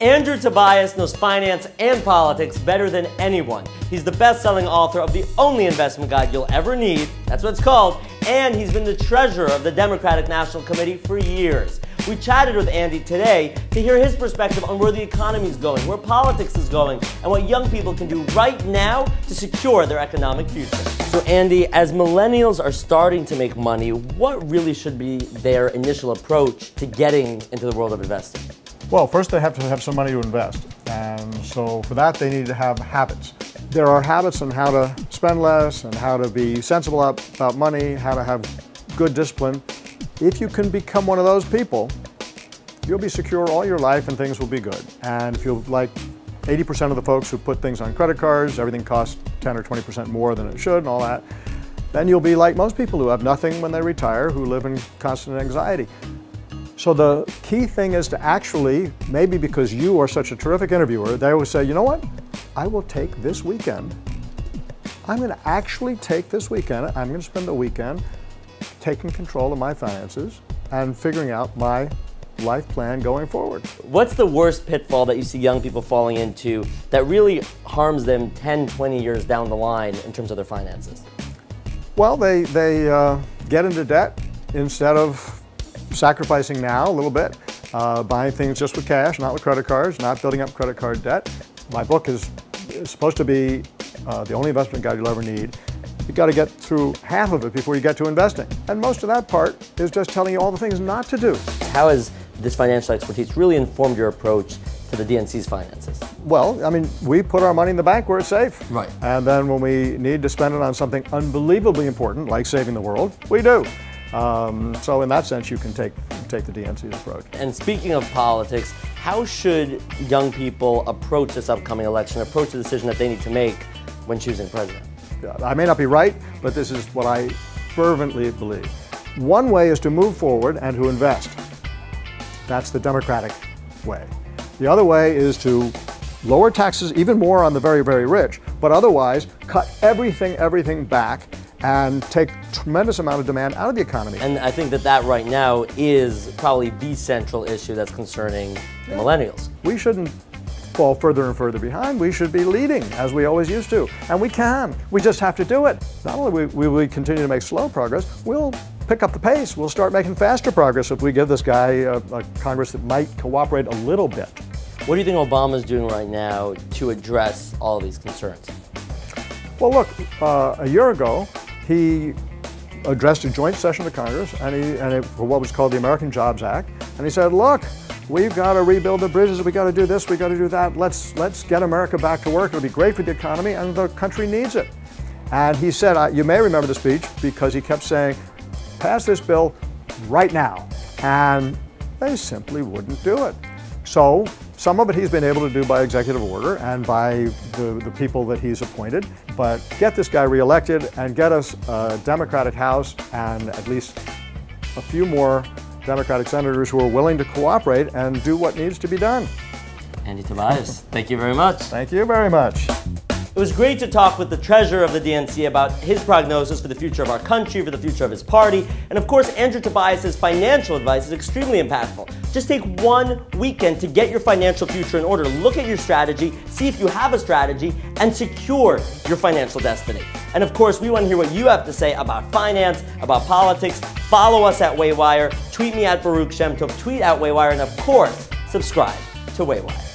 Andrew Tobias knows finance and politics better than anyone. He's the best-selling author of the only investment guide you'll ever need, that's what it's called, and he's been the treasurer of the Democratic National Committee for years. We chatted with Andy today to hear his perspective on where the economy is going, where politics is going, and what young people can do right now to secure their economic future. So Andy, as millennials are starting to make money, what really should be their initial approach to getting into the world of investing? Well, first they have to have some money to invest, and so for that they need to have habits. There are habits on how to spend less and how to be sensible about money, how to have good discipline. If you can become one of those people, you'll be secure all your life and things will be good. And if you're like 80% of the folks who put things on credit cards, everything costs 10 or 20% more than it should and all that, then you'll be like most people who have nothing when they retire, who live in constant anxiety. So the key thing is to actually, maybe because you are such a terrific interviewer, they always say, you know what, I will take this weekend. I'm going to actually take this weekend, I'm going to spend the weekend taking control of my finances and figuring out my life plan going forward. What's the worst pitfall that you see young people falling into that really harms them 10, 20 years down the line in terms of their finances? Well, they get into debt instead of sacrificing now a little bit, buying things just with cash, not with credit cards, not building up credit card debt. My book is supposed to be the only investment guide you'll ever need. You've got to get through half of it before you get to investing. And most of that part is just telling you all the things not to do. How has this financial expertise really informed your approach to the DNC's finances? Well, I mean, we put our money in the bank where it's safe. Right. And then when we need to spend it on something unbelievably important, like saving the world, we do. So in that sense, you can take the DNC's approach. And speaking of politics, how should young people approach this upcoming election, approach the decision that they need to make when choosing president? I may not be right, but this is what I fervently believe. One way is to move forward and to invest. That's the Democratic way. The other way is to lower taxes even more on the very, very rich, but otherwise cut everything back and take a tremendous amount of demand out of the economy. And I think that right now is probably the central issue that's concerning the millennials. We shouldn't fall further and further behind. We should be leading, as we always used to. And we can. We just have to do it. Not only will we continue to make slow progress, we'll pick up the pace. We'll start making faster progress if we give this guy a Congress that might cooperate a little bit. What do you think Obama's doing right now to address all of these concerns? Well, look, a year ago, he addressed a joint session of Congress for what was called the American Jobs Act. And he said, look, we've got to rebuild the bridges, we got to do this, we got to do that. Let's get America back to work. It'll be great for the economy and the country needs it. And he said, you may remember the speech because he kept saying, pass this bill right now. And they simply wouldn't do it. So some of it he's been able to do by executive order and by the people that he's appointed. But get this guy reelected and get us a Democratic House and at least a few more Democratic senators who are willing to cooperate and do what needs to be done. Andy Tobias, thank you very much. Thank you very much. It was great to talk with the treasurer of the DNC about his prognosis for the future of our country, for the future of his party, and of course Andrew Tobias' financial advice is extremely impactful. Just take one weekend to get your financial future in order. Look at your strategy, see if you have a strategy, and secure your financial destiny. And of course, we want to hear what you have to say about finance, about politics. Follow us at Waywire, tweet me at Baruch, tweet at Waywire, and of course, subscribe to Waywire.